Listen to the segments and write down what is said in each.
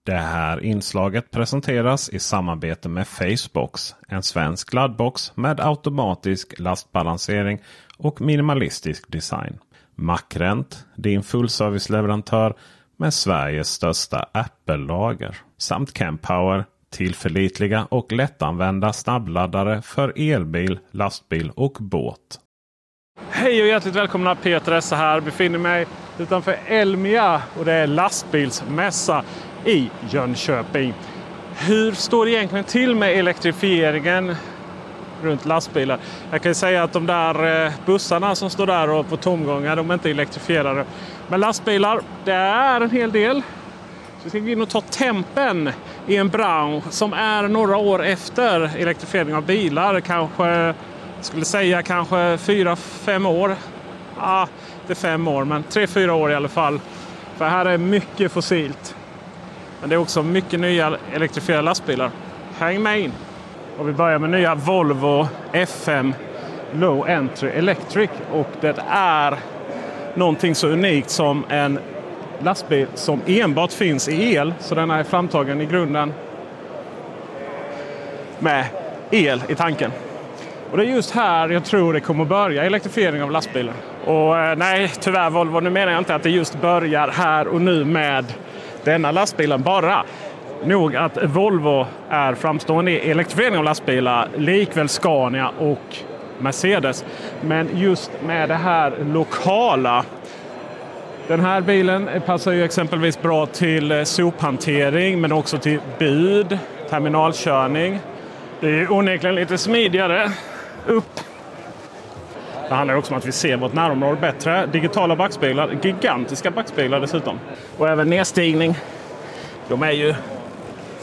Det här inslaget presenteras i samarbete med Facebox, en svensk laddbox med automatisk lastbalansering och minimalistisk design. Macrent, din fullserviceleverantör med Sveriges största Apple-lager. Samt Kempower, tillförlitliga och lättanvända snabbladdare för elbil, lastbil och båt. Hej och hjärtligt välkomna, Peter Esse här. Befinner mig utanför Elmia och det är lastbilsmässa i Jönköping. Hur står det egentligen till med elektrifieringen runt lastbilar? Jag kan säga att de där bussarna som står där och på tomgångar, de är inte elektrifierade. Men lastbilar, det är en hel del. Så vi ska gå in och ta tempen i en bransch som är några år efter elektrifiering av bilar. Kanske 4-5 år. Ja, det är 5 år, men 3-4 år i alla fall. För här är mycket fossilt. Men det är också mycket nya elektrifierade lastbilar. Häng med in! Och vi börjar med nya Volvo FM Low Entry Electric. Och det är någonting så unikt som en lastbil som enbart finns i el. Så den är framtagen i grunden med el i tanken. Och det är just här jag tror det kommer att börja elektrifiering av lastbilar. Och nej, tyvärr Volvo, nu menar jag inte att det just börjar här och nu med denna lastbilen bara. Nog att Volvo är framstående i elektrifiering av lastbilar, likväl Scania och Mercedes. Men just med det här lokala. Den här bilen passar ju exempelvis bra till sophantering, men också till bud, terminalkörning. Det är onekligen lite smidigare upp. Det handlar också om att vi ser vårt närområde bättre. Digitala backspeglar, gigantiska backspeglar dessutom. Och även nedstigning. De är ju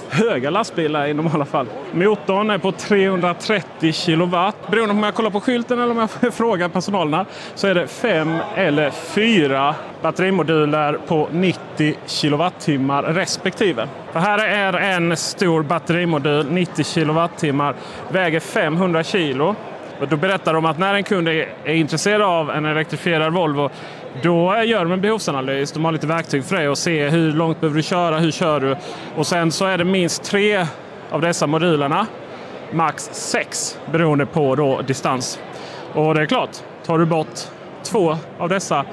höga lastbilar i normala fall. Motorn är på 330 kilowatt. Beroende på om jag kollar på skylten eller om jag frågar personalen så är det 5 eller 4 batterimoduler på 90 kilowattimmar respektive. För här är en stor batterimodul, 90 kilowattimmar, väger 500 kilo. Och då berättar de att när en kund är intresserad av en elektrifierad Volvo, då gör de en behovsanalys. De har lite verktyg för det och se hur långt behöver du köra, hur kör du. Och sen så är det minst 3 av dessa modulerna, max 6 beroende på då distans. Och det är klart, tar du bort 2 av dessa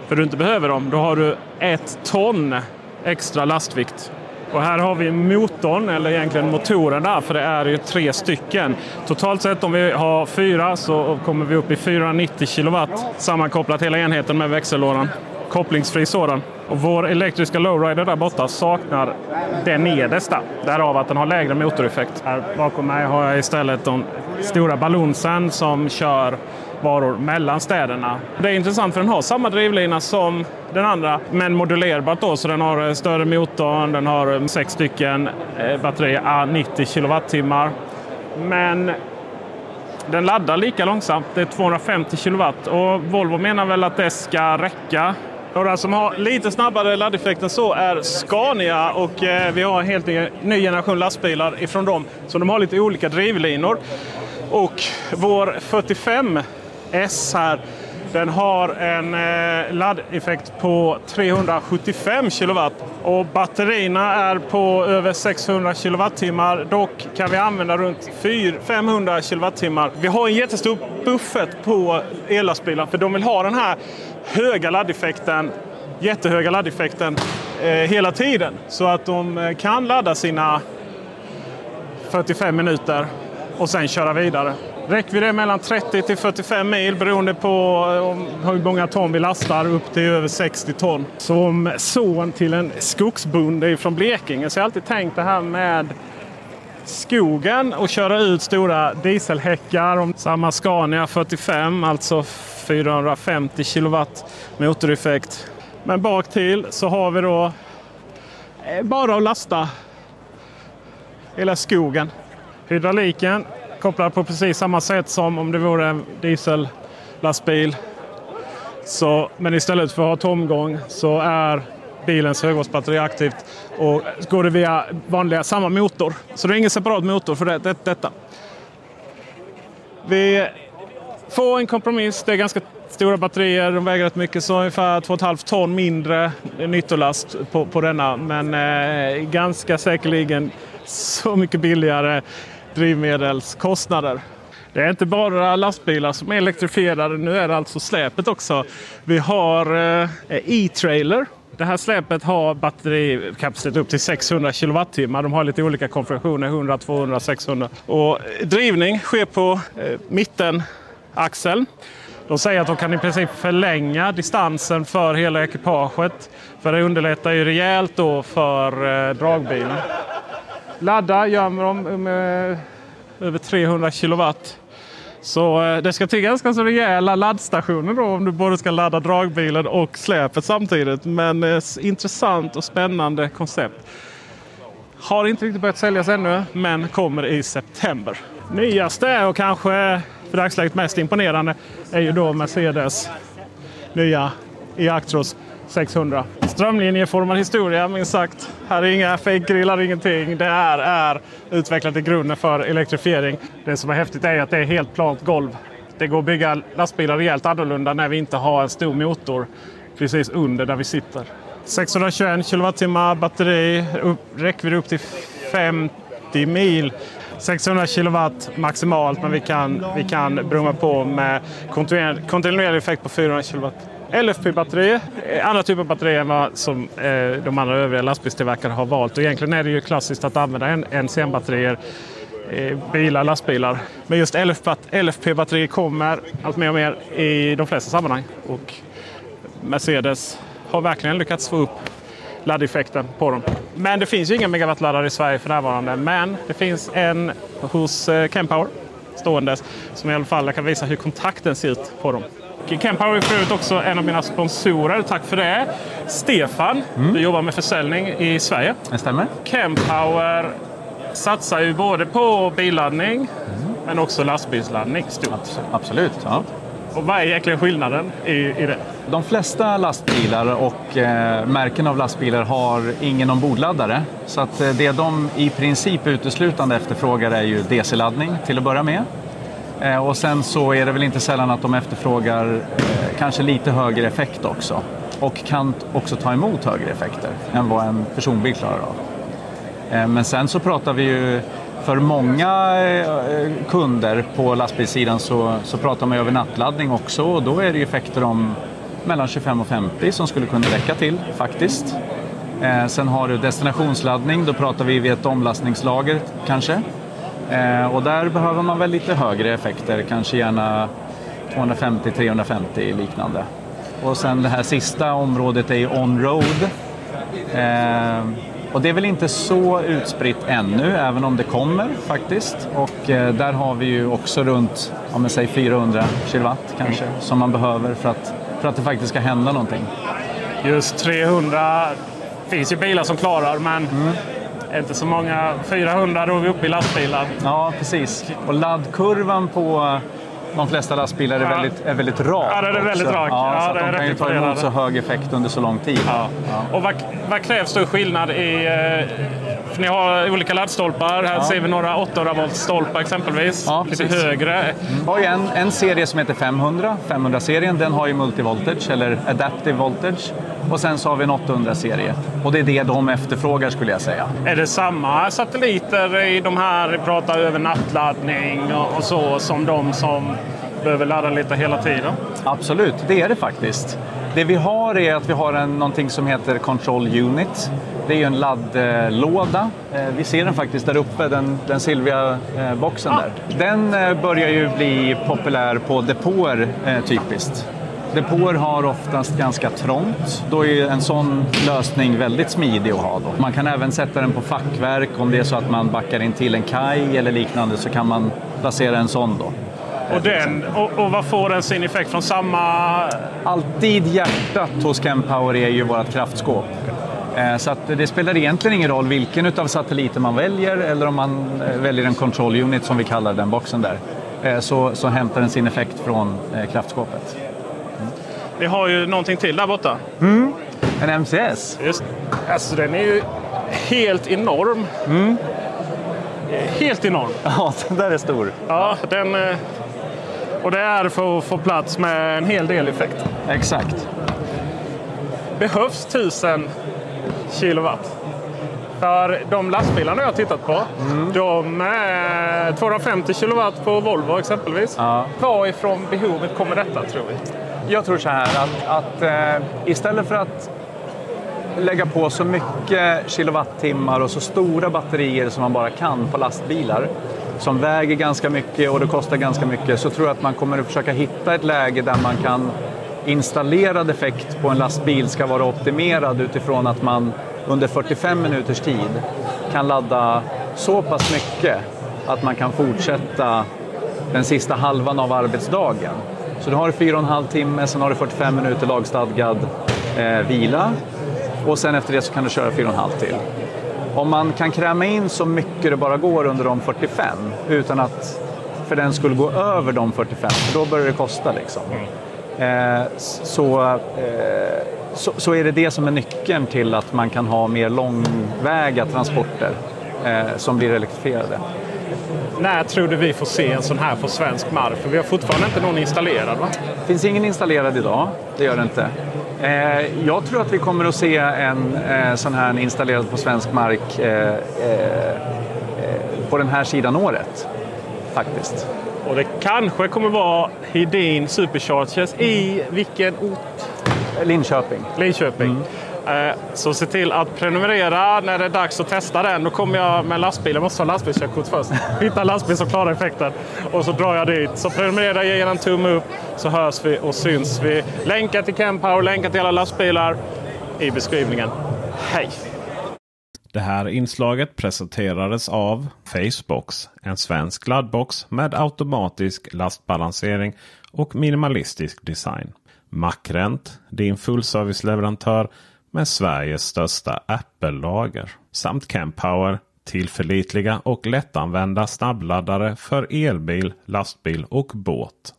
för du inte behöver dem, då har du 1 ton extra lastvikt. Och här har vi motorn, eller egentligen motoren där, för det är ju 3 stycken. Totalt sett om vi har 4 så kommer vi upp i 490 kilowatt sammankopplat hela enheten med växellådan. Kopplingsfri sådan. Och vår elektriska lowrider där borta saknar den nedersta. Därav att den har lägre motoreffekt. Här bakom mig har jag istället de stora ballonsen som kör varor mellan städerna. Det är intressant för den har samma drivlina som den andra, men modulerbart då, så den har större motor, den har 6 stycken batterier, 90 kilowattimmar. Men den laddar lika långsamt, det är 250 kilowatt, och Volvo menar väl att det ska räcka. Några som har lite snabbare laddeffekten så är Scania, och vi har en helt ny generation lastbilar ifrån dem, så de har lite olika drivlinor. Och vår 45 S här, den har en laddeffekt på 375 kilowatt och batterierna är på över 600 kilowattimmar. Dock kan vi använda runt 500 kilowattimmar. Vi har en jättestor buffert på ellastbilar, för de vill ha den här höga laddeffekten, jättehöga laddeffekten hela tiden, så att de kan ladda sina 45 minuter och sen köra vidare. Räcker vi det mellan 30 till 45 mil beroende på hur många ton vi lastar, upp till över 60 ton. Som son till en skogsbonde från Blekinge så jag har alltid tänkt det här med skogen och köra ut stora dieselhäckar. Om samma Scania 45, alltså 450 kilowatt motoreffekt. Men bak till så har vi då bara att lasta hela skogen. Hydrauliken kopplar på precis samma sätt som om det vore en diesellastbil. Men istället för att ha tomgång så är bilens högvoltsbatteri aktivt och går det via vanliga samma motor. Så det är ingen separat motor för detta. Vi får en kompromiss. Det är ganska stora batterier, de väger rätt mycket, så ungefär 2,5 ton mindre nyttolast på denna. Men ganska säkerligen så mycket billigare drivmedelskostnader. Det är inte bara lastbilar som är elektrifierade, nu är det alltså släpet också. Vi har e-trailer. Det här släpet har batterikapacitet upp till 600 kWh. De har lite olika konfigurationer, 100, 200, 600. Och drivning sker på mittenaxeln. De säger att de kan i princip förlänga distansen för hela ekipaget. För det underlättar ju rejält då för dragbilen. Ladda gömmer de med över 300 kilowatt. Så det ska till ganska så rejäla laddstationer då om du både ska ladda dragbilen och släpet samtidigt. Men intressant och spännande koncept. Har inte riktigt börjat säljas ännu, men kommer i september. Nyaste och kanske för dagsläget mest imponerande är ju då Mercedes nya e-Actros 600. Strömlinjeformad historia, minst sagt. Här är inga fake-grillar, ingenting. Det här är utvecklat i grunden för elektrifiering. Det som är häftigt är att det är helt plant golv. Det går att bygga lastbilar rejält annorlunda när vi inte har en stor motor precis under där vi sitter. 621 kWh batteri, räckvidd upp till 50 mil. 600 kilowatt maximalt, men vi kan brumma på med kontinuerlig effekt på 400 kilowatt. LFP-batteri, andra typer av batterier än vad som de andra övriga lastbilstillverkare har valt. Och egentligen är det ju klassiskt att använda NCM-batterier bilar, lastbilar. Men just LFP-batterier kommer allt mer och mer i de flesta sammanhang. Och Mercedes har verkligen lyckats få upp laddeffekten på dem. Men det finns ju inga megawattladdare i Sverige för närvarande. Men det finns en hos Kempower ståendes som i alla fall kan visa hur kontakten ser ut på dem. Kempower är förut också en av mina sponsorer. Tack för det. Stefan, du jobbar med försäljning i Sverige. Det stämmer. Kempower satsar ju både på billaddning men också lastbilsladdning. Absolut, ja. Och vad är egentligen skillnaden i det? De flesta lastbilar och märken av lastbilar har ingen ombordladdare. Så att det de i princip uteslutande efterfrågar är ju DC-laddning till att börja med. Och sen så är det väl inte sällan att de efterfrågar kanske lite högre effekt också. Och kan också ta emot högre effekter än vad en personbil klarar av. Men sen så pratar vi ju för många kunder på lastbilssidan så pratar man ju över nattladdning också. Och då är det ju effekter om mellan 25 och 50 som skulle kunna räcka till faktiskt. Sen har du destinationsladdning, då pratar vi vid ett omlastningslager kanske. Och där behöver man väl lite högre effekter, kanske gärna 250-350 liknande. Och sen det här sista området är ju on-road. Och det är väl inte så utspritt ännu, även om det kommer faktiskt. Och där har vi ju också runt, om jag säger 400 kilowatt kanske, som man behöver för att det faktiskt ska hända någonting. Just 300 finns ju bilar som klarar, men inte så många. 400 då är vi uppe i lastbilar. Ja, precis. Och laddkurvan på de flesta lastbilar är väldigt rak. Ja, det är väldigt rak. Ja, ja, så att de kan ju ta emot så hög effekt under så lång tid. Ja. Ja. Och vad krävs då skillnad i... För ni har olika laddstolpar. Här ser vi några 800 volt stolpar exempelvis. Ja, lite högre. Vi har ju en serie som heter 500-serien. Den har ju multivoltage eller adaptive voltage. Och sen så har vi en 800-serie. Och det är det de efterfrågar skulle jag säga. Är det samma satelliter i de här, vi pratar över nattladdning och så, som de som behöver ladda lite hela tiden? Absolut, det är det faktiskt. Det vi har är att vi har någonting som heter Control Unit. Det är ju en laddlåda. Vi ser den faktiskt där uppe, den silvriga boxen där. Den börjar ju bli populär på depåer typiskt. Depåer har oftast ganska trångt. Då är en sån lösning väldigt smidig att ha då. Man kan även sätta den på fackverk. Om det är så att man backar in till en kaj eller liknande så kan man placera en sån då. Och vad får den sin effekt från samma... Alltid hjärtat hos Kempower är ju vårt kraftskåp. Så att det spelar egentligen ingen roll vilken utav satelliter man väljer eller om man väljer en control unit som vi kallar den boxen där. Så hämtar den sin effekt från kraftskåpet. Vi har ju någonting till där borta. En MCS. Just. Alltså den är ju helt enorm. Helt enorm. Ja, den där är stor. Ja, Och det är för att få plats med en hel del effekter. Exakt. Behövs 1000 kilowatt? För de lastbilarna jag har tittat på, de är 250 kilowatt på Volvo exempelvis. Ja. Varifrån behovet kommer detta, tror vi? Jag tror så här att istället för att lägga på så mycket kilowattimmar och så stora batterier som man bara kan på lastbilar som väger ganska mycket och det kostar ganska mycket, så tror jag att man kommer att försöka hitta ett läge där man kan installerad effekt på en lastbil ska vara optimerad utifrån att man under 45 minuters tid kan ladda så pass mycket att man kan fortsätta den sista halvan av arbetsdagen. Så du har 4,5 timme, sen har du 45 minuter lagstadgad vila och sen efter det så kan du köra 4,5 till. Om man kan kräma in så mycket det bara går under de 45 utan att för den skulle gå över de 45, för då börjar det kosta liksom. Så är det som är nyckeln till att man kan ha mer långväga transporter som blir elektrifierade. När tror du vi får se en sån här på svensk mark? För vi har fortfarande inte någon installerad, va? Det finns ingen installerad idag, det gör det inte. Jag tror att vi kommer att se en sån här installerad på svensk mark på den här sidan året, faktiskt. Och det kanske kommer vara Hedin Superchargers i vilken ort? Linköping. Så se till att prenumerera när det är dags att testa den. Då kommer jag med lastbil. Jag måste ha lastbilskörkort först. Hitta en lastbil som klarar effekten. Och så drar jag dit. Så prenumerera, ge en tumme upp. Så hörs vi och syns vi. Länkar till Kempower, länkar till alla lastbilar i beskrivningen. Hej! Det här inslaget presenterades av Facebox, en svensk laddbox med automatisk lastbalansering och minimalistisk design. Macrent, din fullserviceleverantör med Sveriges största Apple-lager. Samt Kempower, tillförlitliga och lättanvända snabbladdare för elbil, lastbil och båt.